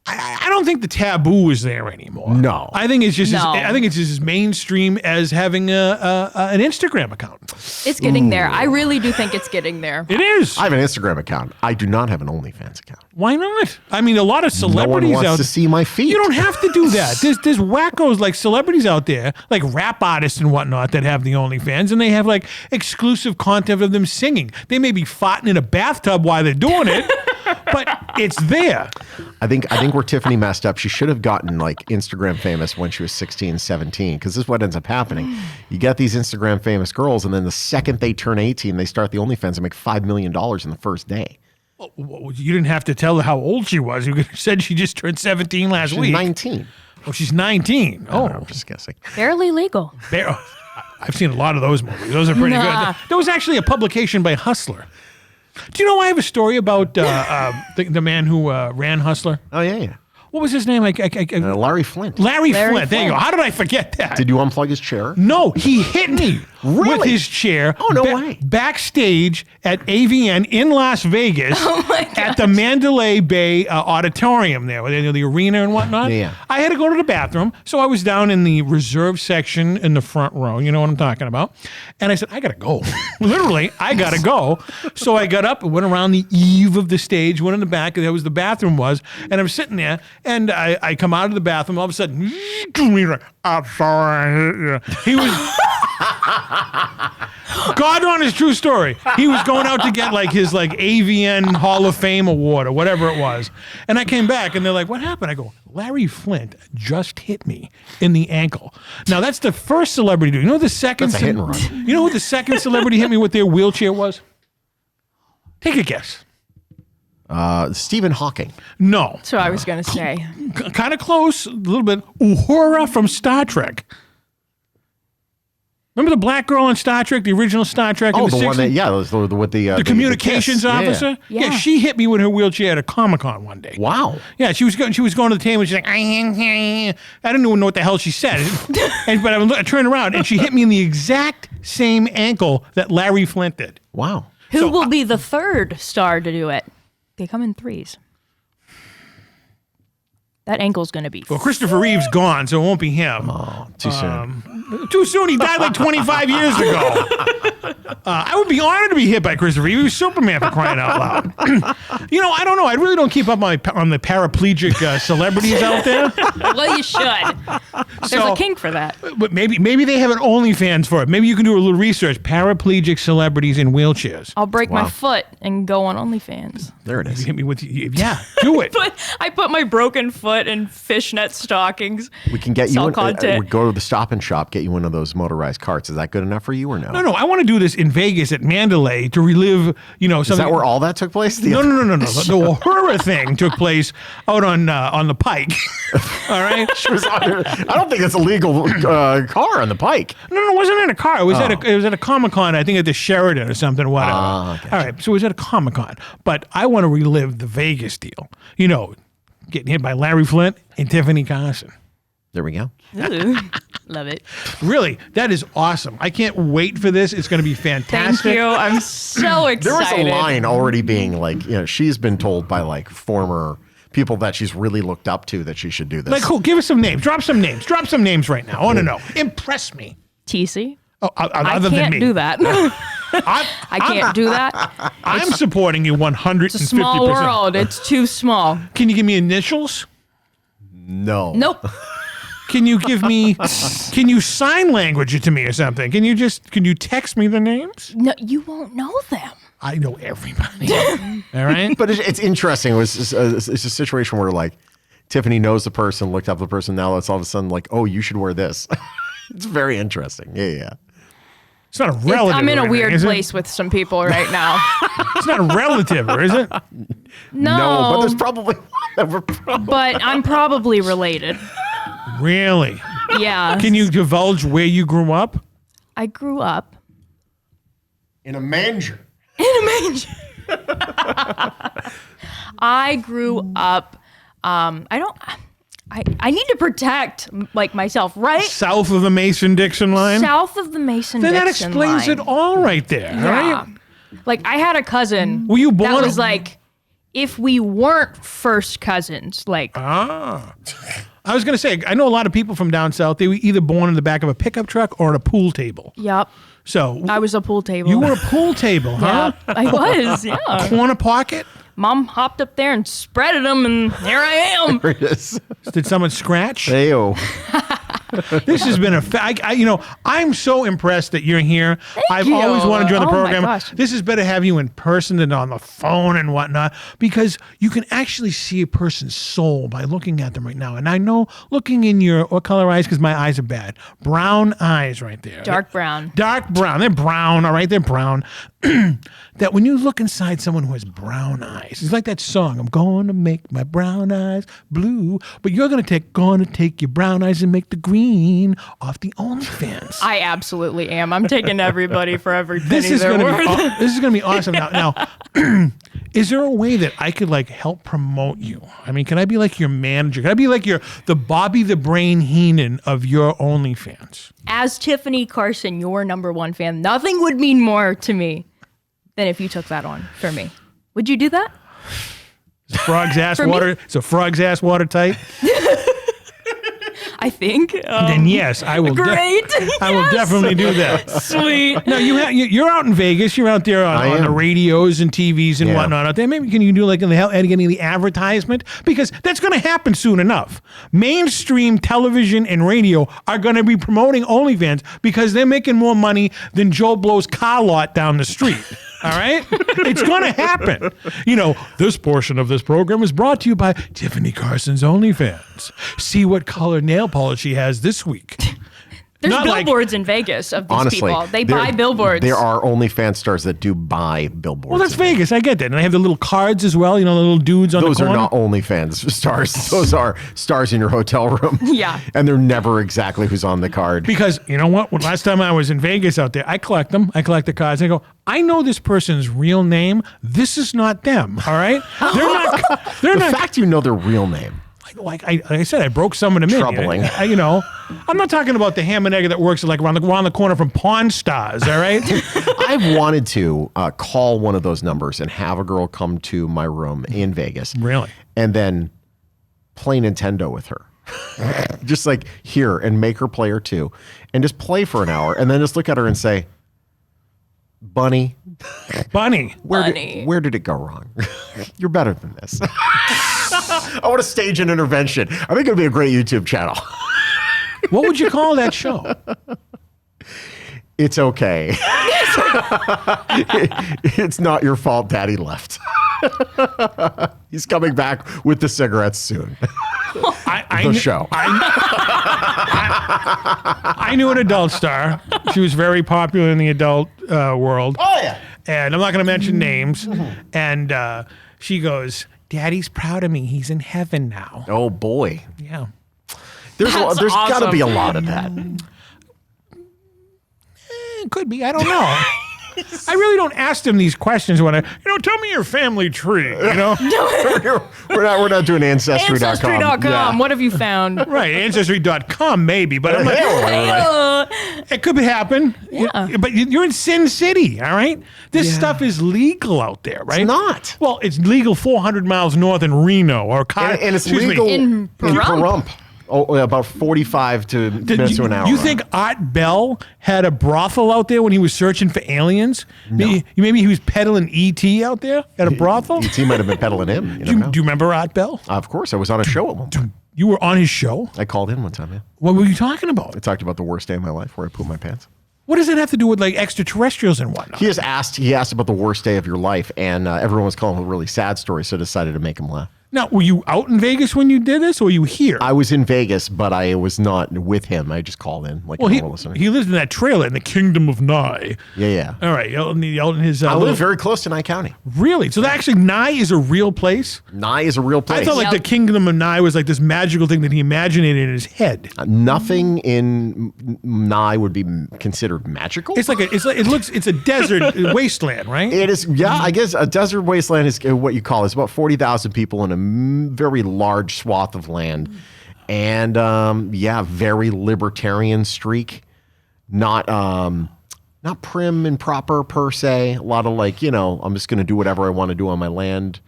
I don't think the taboo is there anymore. No. I think it's just No. I think it's just as mainstream as having an Instagram account. It's getting there. I really do think it's getting there. It is. I have an Instagram account. I do not have an OnlyFans account. Why not? I mean, a lot of No one celebrities wants out to see my feet. You don't have to do that. There's wackos like celebrities out there, like rap artists and whatnot, that have the OnlyFans, and they have like exclusive content of them singing. They may be farting in a bathtub while they're doing it, but it's there. I think where Tiffany messed up, she should have gotten like Instagram famous when she was 16, 17, because this is what ends up happening. You get these Instagram famous girls, and then the second they turn 18, they start the OnlyFans and make $5 million in the first day. Well, you didn't have to tell her how old she was. You could have said she just turned 17 last She's week. 19. Oh, she's 19. Oh, Oh, I'm just guessing. Barely legal. I I've seen a lot of those movies. Those are pretty good. There was actually a publication by Hustler. Do you know I have a story about the man who ran Hustler? Oh, yeah. What was his name? Larry Flint. Larry Flint. There you go. How did I forget that? Did you unplug his chair? No, he hit me with his chair. Oh, no way. Backstage at AVN in Las Vegas at the Mandalay Bay Auditorium there, where the arena and whatnot. Yeah. I had to go to the bathroom, so I was down in the reserve section in the front row. You know what I'm talking about? And I said, I got to go. Literally, I got to go. So I got up and went around the eve of the stage, went in the back, and there was the bathroom was, and I'm sitting there, and I come out of the bathroom, all of a sudden, I'm sorry. He was... God on his true story. He was going out to get like his AVN Hall of Fame award or whatever it was. And I came back and they're like, what happened? I go, Larry Flint just hit me in the ankle. Now that's the first celebrity. You know the second? That's a hit and run. You know who the second celebrity hit me with their wheelchair was? Take a guess. Stephen Hawking. No. That's what I was going to say. Kind of close, a little bit. Uhura from Star Trek. Remember the black girl on Star Trek, the original Star Trek? Oh, in the the 60s? one that, was with the communications kiss. officer. Yeah. She hit me with her wheelchair at a Comic-Con one day. Wow. Yeah, she was going to the table and she's like, I didn't even know what the hell she said. But I turned around and she hit me in the exact same ankle that Larry Flint did. Wow. Who will be the third star to do it? They come in threes. That ankle's going to be. Well, Christopher Reeve's gone, so it won't be him. Oh, too soon. Too soon. He died like 25 years ago. I would be honored to be hit by Christopher Reeve. He was Superman for crying out loud. I don't know. I really don't keep up on the paraplegic celebrities out there. Well, you should. There's a kink for that. But maybe they have an OnlyFans for it. Maybe you can do a little research. Paraplegic celebrities in wheelchairs. I'll break my foot and go on OnlyFans. There it is. You hit me with do it. But I put my broken foot in fishnet stockings. We can get you Sell in, content. we go to the Stop and Shop, get you one of those motorized carts. Is that good enough for you or no? No, I want to do this in Vegas at Mandalay to relive, something. Is that where all that took place? No. The horror thing took place out on the Pike. All right. I don't think it's a legal car on the Pike. No, it wasn't in a car. It was at a Comic-Con, I think at the Sheridan or something, whatever. Gotcha. All right, so it was at a Comic-Con. But I want to relive the Vegas deal. Getting hit by Larry Flint and Tiffani Carsyn. There we go. Ooh, love it. Really, that is awesome. I can't wait for this. It's going to be fantastic. Thank you. I'm so excited. There was a line already being she's been told by former people that she's really looked up to that she should do this. Like who? Give us some names. Drop some names. Drop some names right now. I want to know. Impress me. TC. Oh, other I than can't me. do that. I can't do that. I'm supporting you 150%. It's a small world. It's too small. Can you give me initials? No. Nope. Can you sign language it to me or something? Can you text me the names? No, you won't know them. I know everybody. All right. But it's interesting. It's a situation where Tiffani knows the person, looked up the person. Now it's all of a sudden oh, you should wear this. It's very interesting. Yeah. It's not a relative. I'm in a weird is it? place with some people right now. It's not a relative, or is it? No, but there's probably but I'm probably related. Really? Yeah. Can you divulge where you grew up? I grew up in a manger. I grew up. I need to protect myself, right? South of the Mason-Dixon line? South of the Mason-Dixon line. Then that explains it all right there. Yeah. Right? I had a cousin. Were you born? That was if we weren't first cousins, I was going to say, I know a lot of people from down south, they were either born in the back of a pickup truck or on a pool table. Yep. So I was a pool table. You were a pool table, huh? Yeah, I was, yeah. Corner pocket? Mom hopped up there and spreaded them, and here I am. There it is. Did someone scratch? Hey-o. This has been I'm so impressed that you're here. I've you. always wanted you on the Oh, my program. gosh. This is better to have you in person than on the phone and whatnot, because you can actually see a person's soul by looking at them right now. And I know looking in what color eyes, because my eyes are bad. Brown eyes right there. Dark brown. Dark brown. They're brown, all right? They're brown. That when you look inside someone who has brown eyes, it's like that song, I'm going to make my brown eyes blue, but you're going to take your brown eyes and make the green queen off the OnlyFans. I absolutely am. I'm taking everybody for every penny This is they're gonna worth. be this is gonna be awesome. Now, is there a way that I could like help promote you? I mean, can I be like your manager? Can I be like the Bobby the Brain Heenan of your OnlyFans? As Tiffany Carsyn, your number one fan, nothing would mean more to me than if you took that on for me. Would you do that? Frog's ass For me? water. So frog's ass watertight. I think. Then yes, I will. Great. I will definitely do that. Sweet. Now you're out in Vegas. You're out there on the radios and TVs and Yeah. whatnot out there. Maybe can you do like getting the advertisement, because that's going to happen soon enough. Mainstream television and radio are going to be promoting OnlyFans because they're making more money than Joe Blow's car lot down the street. All right? It's going to happen. This portion of this program is brought to you by Tiffany Carson's OnlyFans. See what color nail polish she has this week. There's Not like- billboards in Vegas of these Honestly, people. They buy billboards. There are OnlyFans stars that do buy billboards. Well, that's in there. Vegas. I get that. And they have the little cards as well, the little dudes on Those the are corner. not OnlyFans stars. Those are stars in your hotel room. Yeah. And they're never exactly who's on the card. Because you know what? When last time I was in Vegas out there, I collect them. I collect the cards. And I go, I know this person's real name. This is not them. All right? They're The not. fact you know their real name. Like I said, I broke some of them in. Troubling. I'm not talking about the ham and egg that works like around the corner from Pawn Stars. All right? I've wanted to call one of those numbers and have a girl come to my room in Vegas. Really? And then play Nintendo with her. Just like here and make her play her too. And just play for an hour and then just look at her and say, Bunny, Bunny. where did it go wrong? You're better than this. I want to stage an intervention. I think it'd be a great YouTube channel. What would you call that show? It's okay. It's not your fault Daddy left. He's coming back with the cigarettes soon. The show. I knew an adult star. She was very popular in the adult world. Oh, yeah. And I'm not going to mention names. And she goes, Daddy's proud of me. He's in heaven now. Oh, boy. Yeah. There's That's got to awesome. be a lot of that. It could be. I don't know. I really don't ask them these questions when tell me your family tree, we're not doing Ancestry.com. Ancestry.com. Yeah. What have you found? Right, Ancestry.com maybe, but I'm like, it could happen. Yeah. But you're in Sin City, all right? This stuff is legal out there, right? It's not. Well, it's legal 400 miles north in Reno or And it's excuse me. legal In Pahrump. Oh, about 45 minutes to an hour. You think Art Bell had a brothel out there when he was searching for aliens? No. Maybe he was peddling E.T. out there at a brothel? E.T. might have been peddling him. You don't know. Do you remember Art Bell? Of course, I was on a show at one point. You were on his show? I called in one time, yeah. What were you talking about? I talked about the worst day of my life where I pooped my pants. What does it have to do with like extraterrestrials and whatnot? He asked about the worst day of your life, and everyone was calling it a really sad story, so I decided to make him laugh. Now, were you out in Vegas when you did this, or were you here? I was in Vegas, but I was not with him. I just called in like a normal listener. he lives in that trailer in the Kingdom of Nye. Yeah. All right, out in his. I live very close to Nye County. Really? So actually, Nye is a real place? Nye is a real place. I thought like the Kingdom of Nye was like this magical thing that he imagined in his head. Nothing in Nye would be considered magical. It's it's a desert wasteland, right? It is, yeah. I guess a desert wasteland is what you call it. It's about 40,000 people in a very large swath of land, and very libertarian streak. Not prim and proper per se. A lot of I'm just going to do whatever I want to do on my land.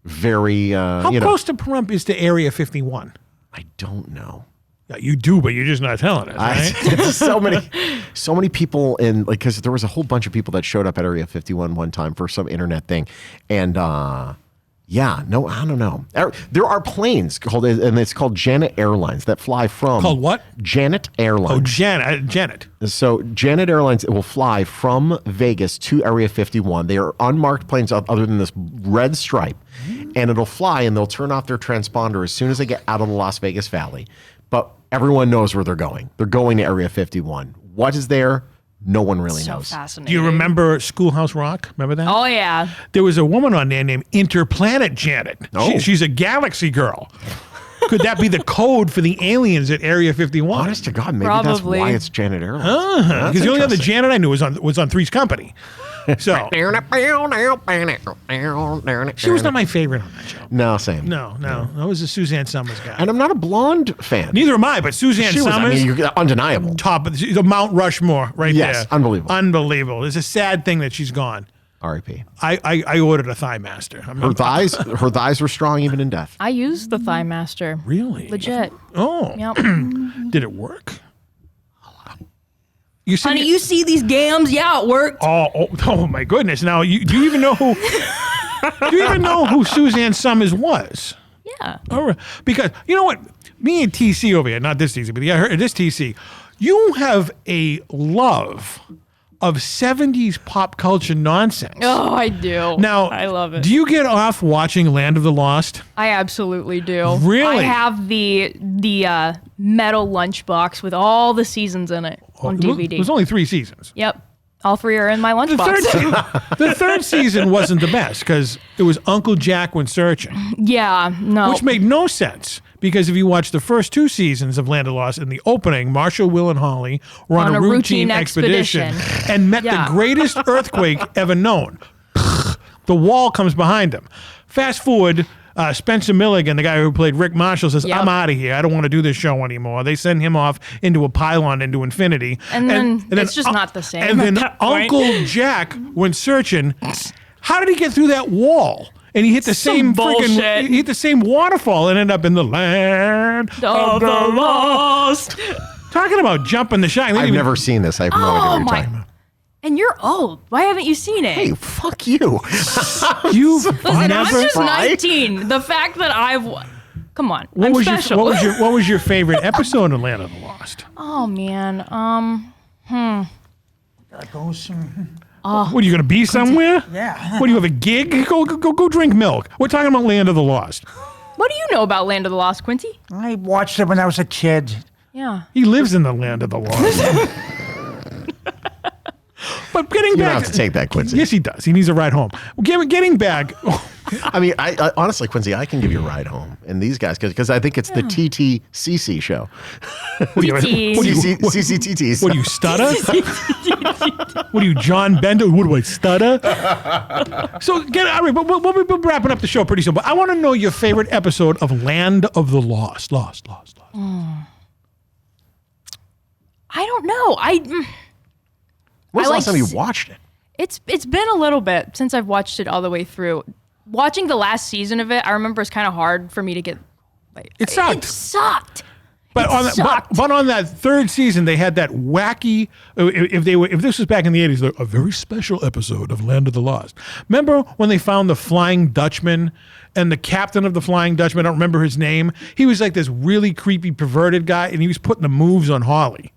Very, How close to Pahrump is to Area 51? I don't know. Yeah, you do, but you're just not telling us, right? So many people because there was a whole bunch of people that showed up at Area 51 one time for some internet thing, and I don't know. There are planes and it's called Janet Airlines that fly from. Called what? Janet Airlines. Oh, Janet. So Janet Airlines will fly from Vegas to Area 51. They are unmarked planes other than this red stripe, and it'll fly and they'll turn off their transponder as soon as they get out of the Las Vegas Valley. But everyone knows where they're going. They're going to Area 51. What is there? No one really So knows. fascinating. Do you remember Schoolhouse Rock? Remember that? Oh, yeah. There was a woman on there named Interplanet Janet. Oh. She's a galaxy girl. Could that be the code for the aliens at Area 51? Honest to God, maybe Probably. that's why it's Janet Airlines. Because the only other Janet I knew was on Three's Company. So she was not my favorite on that show. No, same. No. I was a Suzanne Summers guy. And I'm not a blonde fan. Neither am I, but Suzanne She was, Summers, you're undeniable. top of the Mount Rushmore right there. Yes, unbelievable. Unbelievable. It's a sad thing that she's gone. R.I.P. I ordered a Thigh Master. Her thighs were strong even in death. I used the Thigh Master. Really? Legit. Oh. Yep. Did it work? You see Honey, you see these gams? Yeah, it worked. Oh my goodness! Now, do you even know who? Do you even know who Suzanne Summers was? Yeah. All right. Because you know what, me and TC over here, not this TC, but this TC, you have a love of 70s pop culture nonsense. Oh, I do. Now, I love it. Do you get off watching Land of the Lost? I absolutely do. Really? I have the metal lunchbox with all the seasons in it on DVD. There's only 3 seasons. Yep. All 3 are in my lunchbox. The third season wasn't the best because it was Uncle Jack went searching, Yeah, no. which made no sense. Because if you watch the first 2 seasons of Land of the Lost, in the opening, Marshall, Will, and Holly were on a routine expedition and met the greatest earthquake ever known. The wall comes behind them. Fast forward, Spencer Milligan, the guy who played Rick Marshall, says, Yep. I'm out of here. I don't want to do this show anymore. They send him off into a pylon into infinity. And then it's just not the same And at then that point. Uncle Jack went searching. How did he get through that wall? And he hit the same bullshit. he hit the same waterfall and ended up in the land of the lost. Talking about jumping the shark. I've never seen this. I have no idea what you're talking about. And you're old. Why haven't you seen it? Hey, fuck you. You've Listen, never. I'm just Fry? 19. The fact that Come on. What I'm was special. what was your favorite episode of Land of the Lost? Oh, man. What, are you going to be somewhere? Yeah. What, do you have a gig? Go drink milk. We're talking about Land of the Lost. What do you know about Land of the Lost, Quincy? I watched it when I was a kid. Yeah. He lives in the Land of the Lost. But getting You don't back, have to take that, Quincy. yes, he does. He needs a ride home. Getting back. I mean, I honestly, Quincy, I can give you a ride home. And these guys, because I think it's the TTCC show. What do you, CCTTs. What do you stutter? What are you, John Bender? What do I stutter? So all right, but we're wrapping up the show pretty soon. But I want to know your favorite episode of Land of the Lost. Lost. I don't know. When's the I last like time you watched it? It's been a little bit since I've watched it all the way through. Watching the last season of it, I remember it's kind of hard for me to get. It sucked. It sucked. But on that third season, they had that wacky. If this was back in the 80s, a very special episode of Land of the Lost. Remember when they found the Flying Dutchman and the captain of the Flying Dutchman? I don't remember his name. He was like this really creepy, perverted guy, and he was putting the moves on Holly.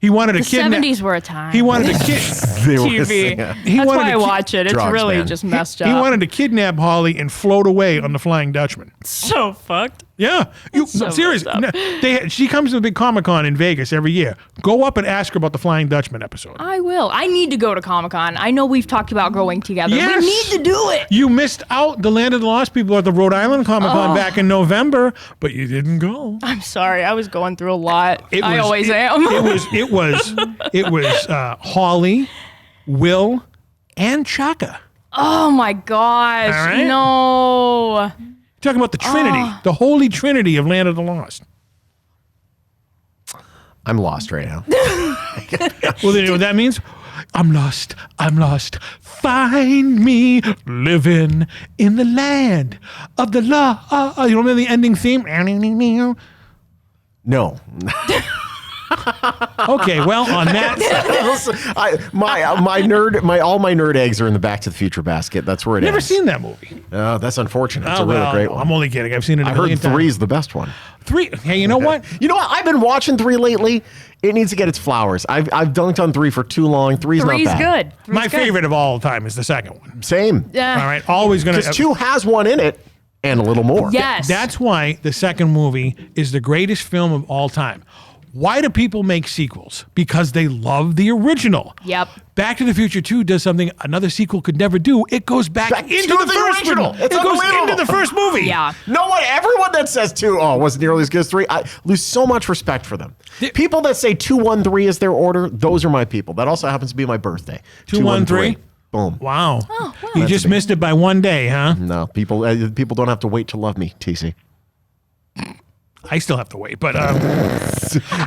He wanted to The kidnap. 70s were a time. He wanted to kid. TV. That's why I watch it. It's Drugs, really man. just messed up. He wanted to kidnap Holly and float away on the Flying Dutchman. so fucked. Yeah, so seriously. messed up. She comes to the big Comic-Con in Vegas every year. Go up and ask her about the Flying Dutchman episode. I will. I need to go to Comic-Con. I know we've talked about going together. Yes. We need to do it. You missed out the Land of the Lost people at the Rhode Island Comic-Con back in November, but you didn't go. I'm sorry. I was going through a lot. I always am. It was Holly, Will, and Chaka. Oh my gosh. All right. No. Talking about the Trinity, the Holy Trinity of Land of the Lost. I'm lost right now. Well, then you know what that means? I'm lost. Find me living in the land of the law. You remember the ending theme? No. Okay, well, on that. All my nerd eggs are in the Back to the Future basket. That's where it Never ends. seen that movie. That's unfortunate. It's Oh, a really well, great one. I'm only kidding. I've seen it a I million heard times. 3 is the best one. 3. Hey, you know what? You know what? I've been watching 3 lately. It needs to get its flowers. I've dunked on 3 for too long. 3's not Three's bad. good. Three's My good. favorite of all time is the second one. Same. Yeah. All right, always going Because 2 has one in it and a little more. Yes. That's why the second movie is the greatest film of all time. Why do people make sequels? Because they love the original. Yep. Back to the Future 2 does something another sequel could never do. It goes back into the first original. It goes into the first movie. Yeah. No one, everyone that says 2, wasn't nearly as good as 3, I lose so much respect for them. People that say 2, 1, 3 is their order, those are my people. That also happens to be my birthday. 2, 1, 3. Boom. Wow. You just missed it by one day, huh? No, people don't have to wait to love me, TC. I still have to wait, but I'm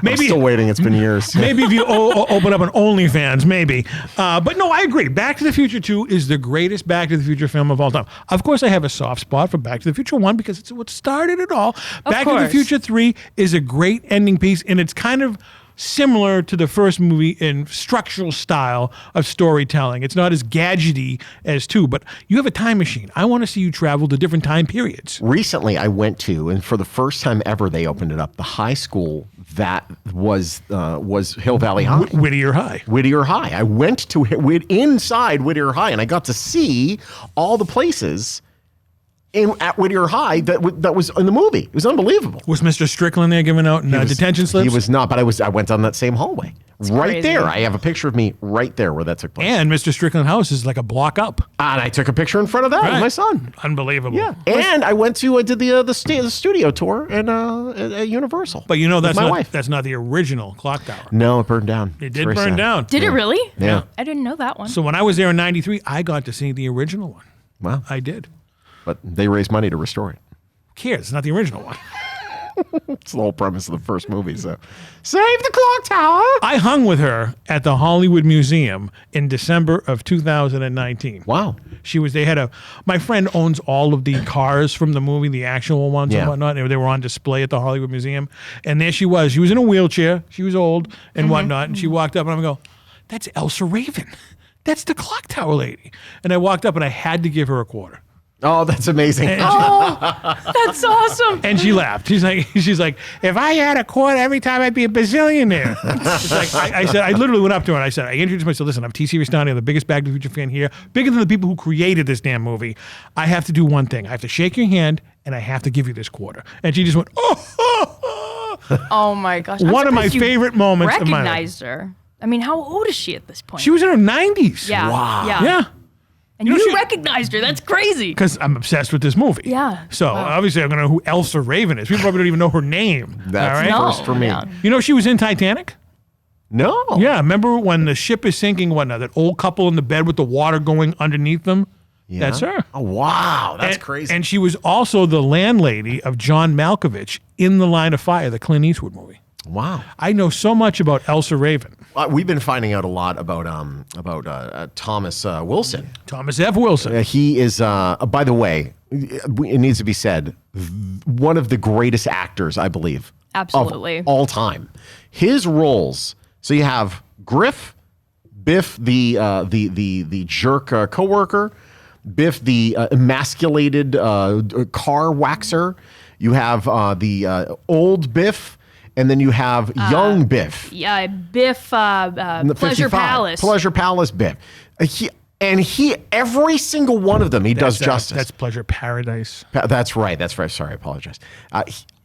maybe still waiting. It's been years. maybe if you open up an OnlyFans, maybe. But no, I agree. Back to the Future 2 is the greatest Back to the Future film of all time. Of course, I have a soft spot for Back to the Future 1 because it's what started it all. Back to the Future 3 is a great ending piece, and it's kind of similar to the first movie in structural style of storytelling. It's not as gadgety as 2, but you have a time machine. I want to see you travel to different time periods. Recently, I went to, and for the first time ever, they opened it up, the high school that was Hill Valley High. Whittier High. Whittier High. I went to inside Whittier High, and I got to see all the places at Whittier High that was in the movie. It was unbelievable. Was Mr. Strickland there giving out detention slips? He was not, but I went down that same hallway. Right crazy. there. I have a picture of me right there where that took place. And Mr. Strickland's house is like a block up. And I took a picture in front of that with my son. Unbelievable. Yeah. And I did the studio tour at Universal. But you know with my wife. that's not the original clock tower. No, it burned down. It did burn down. Did it really? Yeah. I didn't know that one. So when I was there in 93, I got to see the original one. Wow. I did. But they raised money to restore it. Who cares? It's not the original one. It's the whole premise of the first movie. So, save the clock tower. I hung with her at the Hollywood Museum in December of 2019. Wow. My friend owns all of the cars from the movie, the actual ones and Yeah. whatnot. They were on display at the Hollywood Museum. And there she was. She was in a wheelchair. She was old and whatnot. And she walked up and I go, that's Elsa Raven. That's the clock tower lady. And I walked up and I had to give her a quarter. Oh, that's amazing. That's awesome. And she laughed. She's like, if I had a quarter every time, I'd be a bazillionaire. It's like, I literally went up to her and I said, I introduced myself. Listen, I'm TC Restani. I'm the biggest Back to the Future fan here. Bigger than the people who created this damn movie. I have to do one thing. I have to shake your hand and I have to give you this quarter. And she just went, Oh my gosh. One of my favorite moments of my life. Recognized her. I mean, how old is she at this point? She was in her 90s. Yeah. Wow. Yeah. And You know, you she- recognized her. That's crazy. Because I'm obsessed with this movie. Yeah. So obviously I'm going to know who Elsa Raven is. People probably don't even know her name. That's all right? the first for me. Yeah. You know she was in Titanic? No. Yeah, remember when the ship is sinking, whatnot, that old couple in the bed with the water going underneath them? Yeah. That's her. Oh, wow. That's And- crazy. And she was also the landlady of John Malkovich in The Line of Fire, the Clint Eastwood movie. wow. I know so much about Elsa Raven. We've been finding out a lot about Thomas Wilson. Thomas F. Wilson. He is, by the way, it needs to be said, one of the greatest actors, I believe, Absolutely. of all time. His roles. So you have Griff, Biff, the jerk coworker, Biff, the emasculated car waxer. You have the old Biff. And then you have young Biff. Yeah, Biff, Pleasure 55. Palace. Pleasure Palace Biff. Every single one of them, he does justice. That's Pleasure Paradise. That's right. Sorry, I apologize.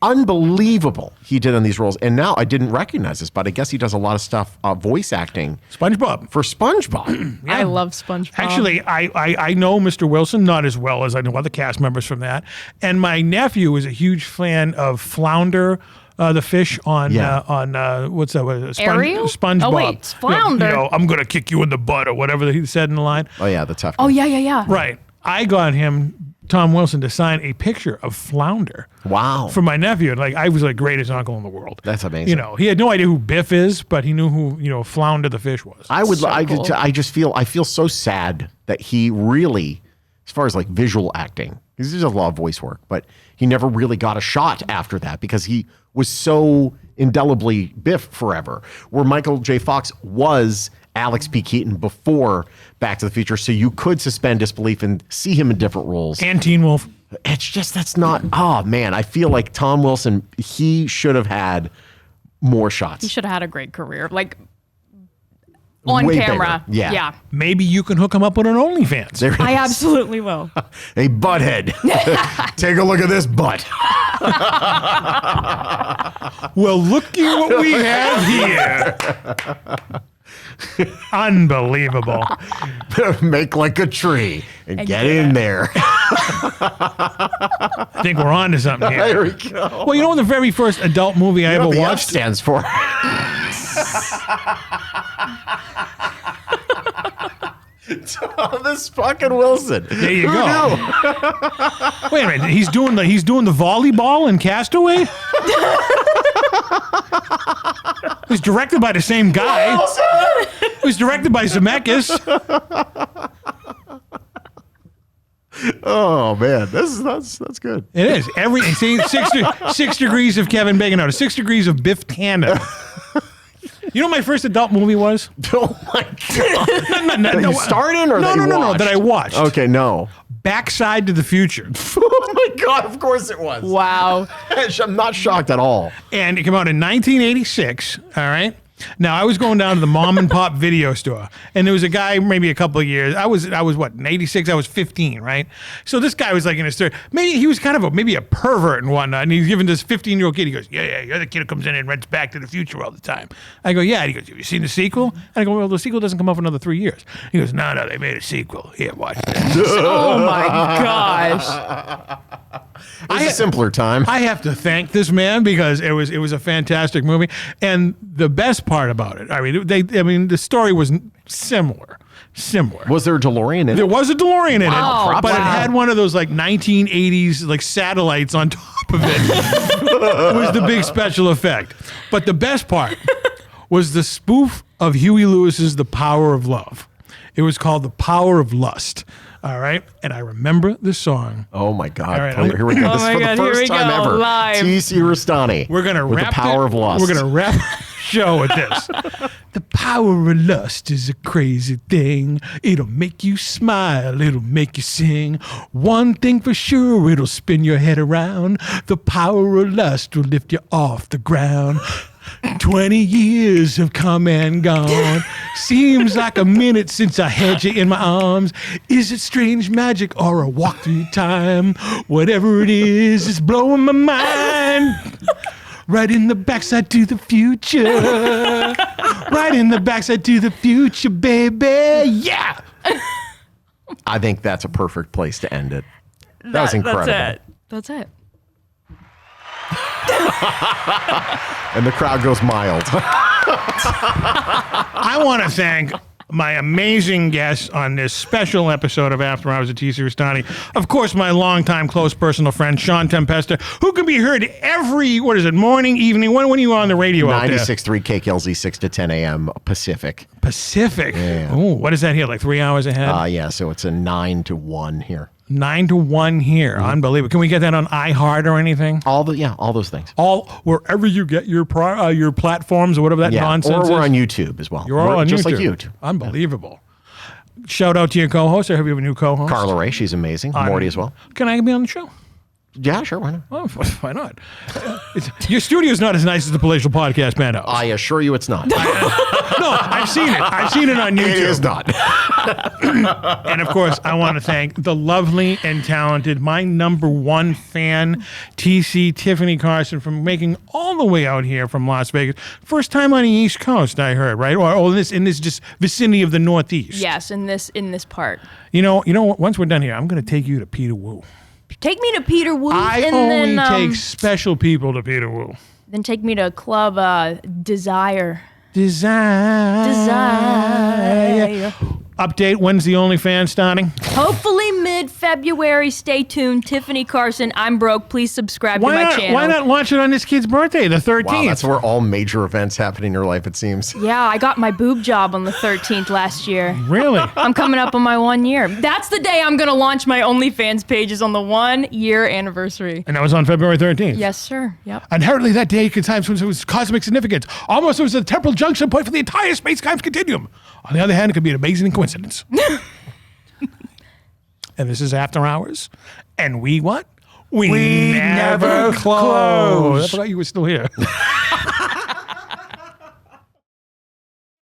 Unbelievable he did on these roles. And now I didn't recognize this, but I guess he does a lot of stuff, voice acting SpongeBob. for SpongeBob. I love SpongeBob. Actually, I know Mr. Wilson, not as well as I know other cast members from that. And my nephew is a huge fan of Flounder, the fish on what's that? Ariel? SpongeBob. Oh, wait, it's Flounder. I'm gonna kick you in the butt or whatever he said in the line. Oh, yeah, the tough guy. Oh, yeah. Right. I got him, Tom Wilson, to sign a picture of Flounder. Wow. For my nephew, and I was like greatest uncle in the world. That's amazing. He had no idea who Biff is, but he knew who Flounder the fish was. I feel so sad that he really, as far as like visual acting, because he does a lot of voice work, but he never really got a shot after that because he was so indelibly Biff forever. Where Michael J. Fox was Alex P. Keaton before Back to the Future, so you could suspend disbelief and see him in different roles. And Teen Wolf. It's just, that's not, oh man, I feel like Tom Wilson, he should have had more shots. He should have had a great career. Like, on Way camera. bigger. Yeah. Maybe you can hook him up with an OnlyFans. There it I is. absolutely will. Hey, butthead, take a look at this butt. Well, looky what we have here. Unbelievable. Make like a tree and get in there. I think we're on to something here. There we go. Well, you know what the very first adult movie I You know ever what the F watched? stands for. Thomas fucking Wilson. There you Who go. knew? Wait a minute. He's doing the volleyball in Castaway? It was directed by the same guy. It was directed by Zemeckis. Oh man, that's good. It is. See, 6 degrees of Kevin Bacon. No, 6 degrees of Biff Tannen. You know what my first adult movie was? Oh my god! That you starred in or no, that you no, watched? that I watched. Okay, no. Backside to the Future. Oh my god! Of course it was. Wow. I'm not shocked at all. And it came out in 1986. All right. Now I was going down to the mom and pop video store, and there was a guy, maybe a couple of years. I was what, in '86? I was 15, right? So this guy was like in his 30s. Maybe he was kind of maybe a pervert and whatnot. And he's giving this 15-year-old kid. He goes, "Yeah, you're the kid who comes in and rents Back to the Future all the time." I go, "Yeah." And he goes, "Have you seen the sequel?" And I go, "Well, the sequel doesn't come out for another 3 years." He goes, "No, they made a sequel. Here, watch this." Oh my gosh. It was a simpler time. I have to thank this man because it was a fantastic movie, and the best part about it, I mean, the story was similar. Was there a DeLorean in it? There was a DeLorean in it, Oh, but it wow. had one of those like 1980s like satellites on top of it. It was the big special effect. But the best part was the spoof of Huey Lewis's The Power of Love. It was called The Power of Lust. All right, and I remember this song. Oh my god! All right, Here we go. This is my for God, the here first we time go, ever. live. TC Restani. We're gonna with wrap the power of lust. We're gonna wrap the show with this. The power of lust is a crazy thing. It'll make you smile. It'll make you sing. One thing for sure, it'll spin your head around. The power of lust will lift you off the ground. 20 years have come and gone. Seems like a minute since I held you in my arms. Is it strange magic or a walk through time? Whatever it is, it's blowing my mind. Right in the backside to the future. Right in the backside to the future, baby. Yeah. I think that's a perfect place to end it. That was incredible. That's it. And the crowd goes mild. I want to thank my amazing guests on this special episode of After Hours at TC Restani. Of course, my longtime close personal friend, Shawn Tempesta, who can be heard every, morning, evening? When are you on the radio out there? 96.3 KKLZ, 6 to 10 a.m. Pacific. Pacific. Yeah. Oh, what is that here? Like 3 hours ahead? Yeah, so it's a 9 to 1 here. 9 to 1 here. Mm-hmm. Unbelievable. Can we get that on iHeart or anything? All those things. All wherever you get your platforms or whatever that Yeah, nonsense or we're is. on YouTube as well. You're all on just YouTube. like YouTube. Unbelievable. Shout out to your co-host. I hope you have a new co-host. Carla Ray, she's amazing. Morty as well. Can I be on the show? Yeah, sure, why not? Oh, why not? Your studio is not as nice as the Palatial Podcast Penthouse. I assure you it's not. No, I've seen it. I've seen it on YouTube. It is not. And of course, I want to thank the lovely and talented, my number one fan, TC Tiffani Carsyn, from making all the way out here from Las Vegas. First time on the East Coast, I heard, right? Or in this just vicinity of the Northeast. Yes, in this part. You know what? Once we're done here, I'm going to take you to Peter Wu. Take me to Peter Wu, I and only then take special people to Peter Wu. then take me to Club Desire. Desire. Update, when's the OnlyFans starting? Hopefully mid-February. Stay tuned. Tiffani Carsyn, I'm broke. Please subscribe to my channel. Why not launch it on this kid's birthday, the 13th? Wow, that's where all major events happen in your life, it seems. Yeah, I got my boob job on the 13th last year. Really? I'm coming up on my 1 year. That's the day I'm going to launch my OnlyFans pages on the 1 year anniversary. And that was on February 13th? Yes, sir. Yep. Inherently, that day contains it was cosmic significance. Almost it was a temporal junction point for the entire space-time continuum. On the other hand, it could be an amazing coincidence. And this is After Hours. And we what? We never close. I forgot you were still here.